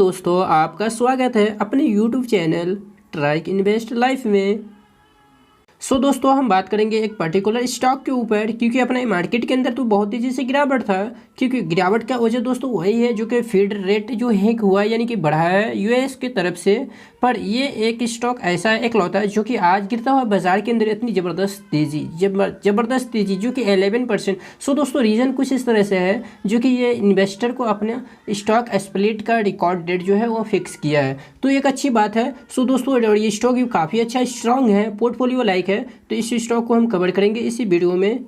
दोस्तों, आपका स्वागत है अपने YouTube चैनल ट्राइक इन्वेस्ट लाइफ में। दोस्तों, हम बात करेंगे एक पर्टिकुलर स्टॉक के ऊपर, क्योंकि अपने मार्केट के अंदर तो बहुत तेजी से गिरावट था। क्योंकि गिरावट का वजह दोस्तों वही है जो कि फीड रेट जो हैक हुआ यानी कि बढ़ा है यूएस की तरफ से। पर ये एक स्टॉक ऐसा एक लौता है जो कि आज गिरता हुआ बाजार के अंदर इतनी ज़बरदस्त तेज़ी जो कि 11%। दोस्तों, रीज़न कुछ इस तरह से है जो कि ये इन्वेस्टर को अपने स्टॉक स्प्लिट का रिकॉर्ड डेट जो है वो फिक्स किया है, तो एक अच्छी बात है। दोस्तों, ये स्टॉक काफ़ी अच्छा स्ट्रांग है, पोर्टफोलियो लाइक है, तो इस स्टॉक को हम कवर करेंगे इसी वीडियो में।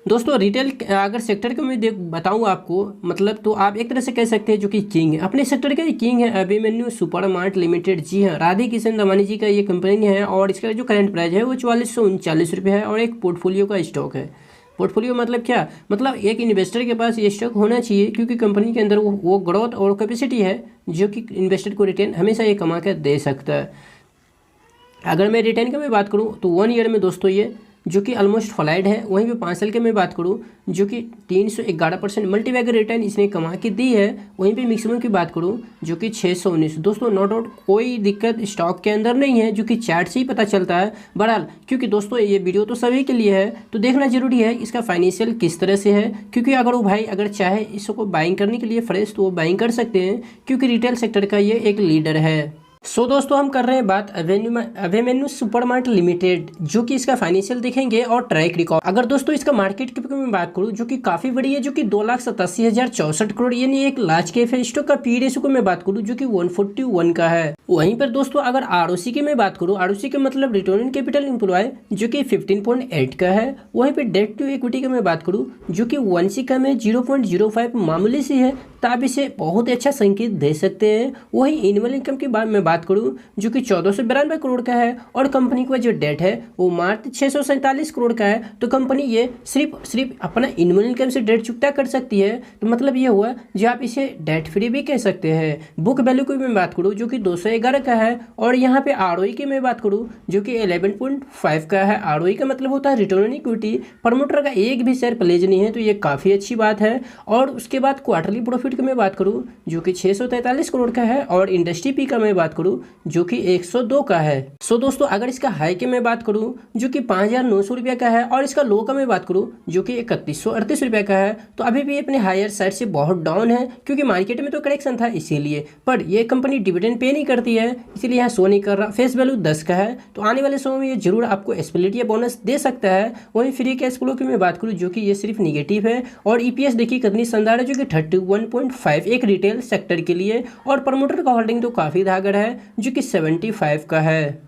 दोस्तों, रिटेल अगर सेक्टर को मैं बताऊँ आपको, मतलब तो आप एक तरह से कह सकते हैं जो कि किंग है अपने सेक्टर का, किंग है अभिमन्यु सुपरमार्ट लिमिटेड। जी हाँ, राधे किशन दमानी जी का ये कंपनी है और इसका जो करंट प्राइस है वो 4439 रुपये है और एक पोर्टफोलियो का स्टॉक है। पोर्टफोलियो मतलब क्या, मतलब एक इन्वेस्टर के पास ये स्टॉक होना चाहिए, क्योंकि कंपनी के अंदर वो ग्रोथ और कैपेसिटी है जो कि इन्वेस्टर को रिटर्न हमेशा ये कमा कर दे सकता है। अगर मैं रिटर्न की मैं बात करूँ तो 1 ईयर में दोस्तों ये जो कि ऑलमोस्ट फ्लाइड है। वहीं पे 5 साल के मैं बात करूँ जो कि 311% मल्टीबैगर रिटर्न इसने कमा के दी है। वहीं पे मैक्सिमम की बात करूँ जो कि 619। दोस्तों, नो डाउट कोई दिक्कत स्टॉक के अंदर नहीं है, जो कि चार्ट से ही पता चलता है। बहरहाल, क्योंकि दोस्तों ये वीडियो तो सभी के लिए है, तो देखना जरूरी है इसका फाइनेंशियल किस तरह से है। क्योंकि अगर वो भाई अगर चाहे इसको बाइंग करने के लिए फ्रेश, तो वो बाइंग कर सकते हैं, क्योंकि रिटेल सेक्टर का ये एक लीडर है। दोस्तों, हम कर रहे हैं बात अभिमन्यु सुपरमार्ट लिमिटेड, जो कि इसका फाइनेंशियल देखेंगे और ट्रैक रिकॉर्ड। अगर दोस्तों इसका मार्केट कैप की मैं बात करूं जो कि काफी बड़ी है, जो कि 2,87,064 करोड़ यानी एक लार्ज कैप है। स्टॉक का पी रेशियो को मैं बात करूं जो कि 141 का है। वहीं पर दोस्तों अगर आरओसी की मैं बात करूं, आरओसी का मतलब रिटर्न ऑन कैपिटल एम्प्लॉय, जो कि 15.8 का है। वहीं पर डेट टू इक्विटी की मैं बात करूं जो कि 1 से कम है, 0.05 मामूली सी है, तो आप इसे बहुत ही अच्छा संकेत दे सकते हैं। वही एनुअल इनकम की बात करूं जो कि 1492 करोड़ का है और कंपनी का जो डेट है वो मार्च 647 करोड़ का है। तो कंपनी ये सिर्फ अपना एनुअल इनकम से डेट चुकता कर सकती है, तो मतलब ये हुआ जो आप इसे डेट फ्री भी कह सकते हैं। बुक वैल्यू की मैं बात करूं जो कि 211 का है और यहाँ पे आरओई की मैं बात करूं जो कि 11.5 का है। आरओई का मतलब होता है रिटर्न ऑन इक्विटी। प्रमोटर का एक भी शेयर प्लेज नहीं है, तो ये काफ़ी अच्छी बात है। और उसके बाद क्वार्टरली प्रॉफिट की मैं बात करूं जो कि 643 करोड़ का है और इंडस्ट्री पी का मैं बात करूं जो कि 102 का है। दोस्तों, अगर इसका हाई की मैं बात करूं जो कि 5,900 रुपये का है और इसका लो का मैं बात करूं जो कि 3138 रुपये का है, तो अभी भी अपने हायर साइड से बहुत डाउन है, क्योंकि मार्केट में तो करेक्शन था इसीलिए। पर ये कंपनी डिविडेंड पे नहीं करती है, इसीलिए यहाँ शो नहीं कर रहा। फेस वैल्यू 10 का है, तो आने वाले समय में ये जरूर आपको स्प्लिट या बोनस दे सकता है। वहीं फ्री कैश फ्लो की मैं बात करूँ जो कि ये सिर्फ निगेटिव है और ईपीएस देखिए कितनी शानदार है, जो कि 31.5 एक रिटेल सेक्टर के लिए। और प्रमोटर का होल्डिंग तो काफ़ी धागड़ है जो कि 75 का है।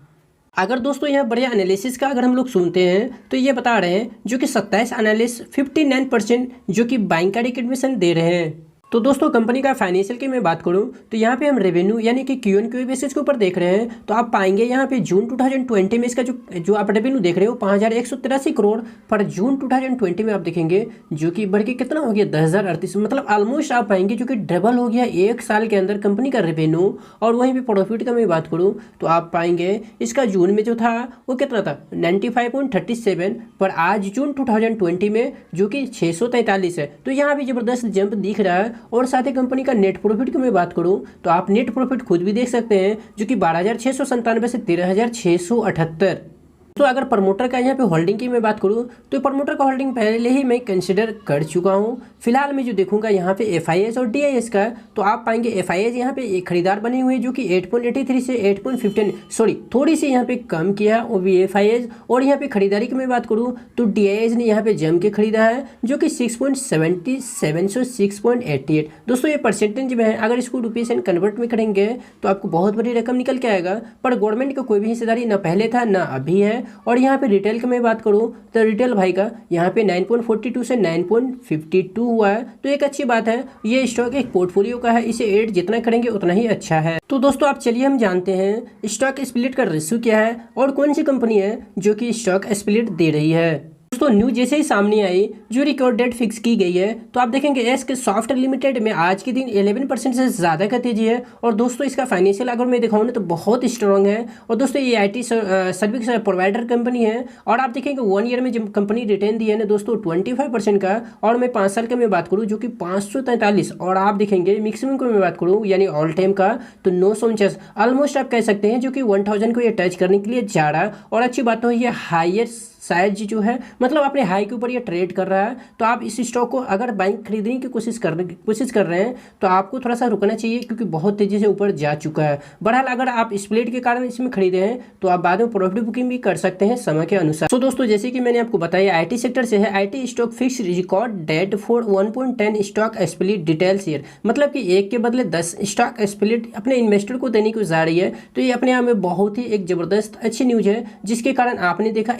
अगर दोस्तों यहाँ बढ़िया एनालिसिस का अगर हम लोग सुनते हैं तो ये बता रहे हैं जो कि 27 एनालिस्ट 59% जो कि बाइंग का रिकमेंडेशन दे रहे हैं। तो दोस्तों, कंपनी का फाइनेंशियल की मैं बात करूं तो यहाँ पे हम रेवेन्यू यानी कि क्यू बेसिस के ऊपर देख रहे हैं, तो आप पाएंगे यहाँ पे जून 2020 में इसका जो आप रेवेन्यू देख रहे हो 5,183 करोड़, पर जून 2020 में आप देखेंगे जो कि बढ़ के कितना हो गया 10,038, मतलब ऑलमोस्ट आप पाएंगे जो कि डबल हो गया एक साल के अंदर कंपनी का रेवेन्यू। और वहीं पर प्रॉफिट का मैं बात करूँ तो आप पाएंगे इसका जून में जो था वो कितना था 95.37, पर आज जून 2020 में जो कि 643 है। तो यहाँ भी ज़बरदस्त जंप दिख रहा है। और साथ ही कंपनी का नेट प्रॉफिट की मैं बात करूं तो आप नेट प्रॉफिट खुद भी देख सकते हैं जो कि 12,697 से 13,678। तो अगर प्रमोटर का यहाँ पे होल्डिंग की मैं बात करूँ तो प्रमोटर का होल्डिंग पहले ही मैं कंसिडर कर चुका हूँ। फिलहाल मैं जो देखूंगा यहाँ पे एफआईएस और डीआईएस का, तो आप पाएंगे एफआईएस यहाँ पे एक खरीदार बनी हुई है जो कि 8.83 से 8.15 सॉरी थोड़ी सी यहाँ पे कम किया है वो भी एफआईएस। और यहाँ पे खरीदारी की मैं बात करूँ तो डीआईएस ने यहाँ पे जम के खरीदा है जो कि 6.77 से 6.88। दोस्तों, ये परसेंटेज में है, अगर इसको रुपीज एंड कन्वर्ट में करेंगे तो आपको बहुत बड़ी रकम निकल के आएगा। पर गवर्नमेंट का कोई भी हिस्सेदारी ना पहले था ना अभी है। और यहाँ पे रिटेल की मैं बात करूँ तो रिटेल भाई का यहाँ पे 9.42 से 9.52 हुआ है, तो एक अच्छी बात है। ये स्टॉक एक पोर्टफोलियो का है, इसे ऐड जितना करेंगे उतना ही अच्छा है। तो दोस्तों, आप चलिए हम जानते हैं स्टॉक स्प्लिट का रेशियो क्या है और कौन सी कंपनी है जो कि स्टॉक स्प्लिट दे रही है। दोस्तों न्यूज जैसे ही सामने आई, जो रिकॉर्ड डेट फिक्स की गई है, तो आप देखेंगे एस्क सॉफ्ट लिमिटेड में आज के दिन 11% से ज़्यादा का तेजी है। और दोस्तों इसका फाइनेंशियल अगर मैं दिखाऊँ ना तो बहुत स्ट्रॉन्ग है। और दोस्तों ये IT सर्विस प्रोवाइडर कंपनी है। और आप देखेंगे 1 ईयर में जो कंपनी रिटर्न दिया है ना दोस्तों 25% का। और मैं 5 साल का मैं बात करूँ जो कि 543। और आप देखेंगे मैक्सिमम को मैं बात करूँ यानी ऑल टाइम का तो 949, ऑलमोस्ट आप कह सकते हैं जो कि 1000 को ये टच करने के लिए जा रहा है। और अच्छी बात तो ये हाईएस्ट साइज जो है, मतलब अपने हाई के ऊपर ये ट्रेड कर रहा है। तो आप इस स्टॉक को अगर बाइंग खरीदने की कोशिश कर रहे हैं तो आपको थोड़ा सा रुकना चाहिए, क्योंकि बहुत तेजी से ऊपर जा चुका है। बहरहाल अगर आप स्प्लिट के कारण इसमें खरीदे हैं तो आप बाद में प्रॉफिट बुकिंग भी कर सकते हैं समय के अनुसार। तो दोस्तों जैसे कि मैंने आपको बताया IT सेक्टर से है। IT stock fix record date for 1.10 stock split detail share, मतलब कि एक के बदले 10 स्टॉक स्प्लिट अपने इन्वेस्टर को देने को जा रही है। तो ये अपने आप में बहुत ही एक जबरदस्त अच्छी न्यूज है, जिसके कारण आपने देखा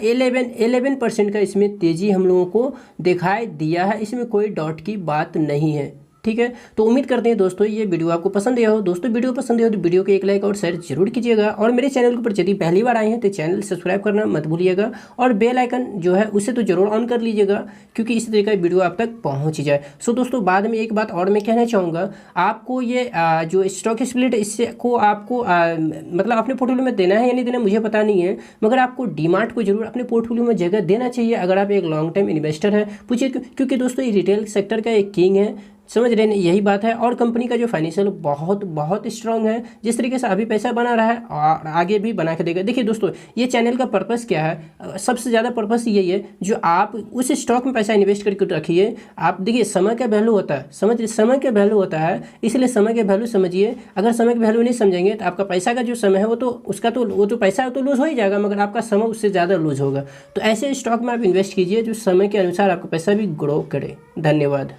11% का इसमें तेजी हम लोगों को दिखाई दिया है। इसमें कोई डाउट की बात नहीं है, ठीक है। तो उम्मीद करते हैं दोस्तों ये वीडियो आपको पसंद आया हो। दोस्तों वीडियो पसंद आया हो तो वीडियो को एक लाइक और शेयर जरूर कीजिएगा। और मेरे चैनल के ऊपर यदि पहली बार आए हैं तो चैनल सब्सक्राइब करना मत भूलिएगा। और बेल आइकन जो है उसे तो जरूर ऑन कर लीजिएगा, क्योंकि इसी तरह का वीडियो आप तक पहुँच जाए। सो दोस्तों बाद में एक बात और मैं कहना चाहूँगा, आपको ये जो स्टॉक स्प्लिट इससे को आपको मतलब अपने पोर्टफोलियो में देना है या नहीं देना मुझे पता नहीं है, मगर आपको डीमार्ट को जरूर अपने पोर्टफोलियो में जगह देना चाहिए अगर आप एक लॉन्ग टर्म इन्वेस्टर है। पूछिए क्योंकि दोस्तों ये रिटेल सेक्टर का एक किंग है, समझ रहे हैं, यही बात है। और कंपनी का जो फाइनेंशियल बहुत स्ट्रांग है, जिस तरीके से अभी पैसा बना रहा है और आगे भी बना के देगा। देखिए दोस्तों ये चैनल का पर्पस क्या है, सबसे ज़्यादा पर्पस यही है जो आप उस स्टॉक में पैसा इन्वेस्ट करके रखिए। आप देखिए समय का वैल्यू होता है, समय का वैल्यू होता है, इसलिए समय का वैल्यू समझिए। अगर समय का वैल्यू नहीं समझेंगे तो आपका पैसा का जो समय है वो तो पैसा तो लूज हो ही जाएगा, मगर आपका समय उससे ज़्यादा लूज होगा। तो ऐसे स्टॉक में आप इन्वेस्ट कीजिए जो समय के अनुसार आपका पैसा भी ग्रो करे। धन्यवाद।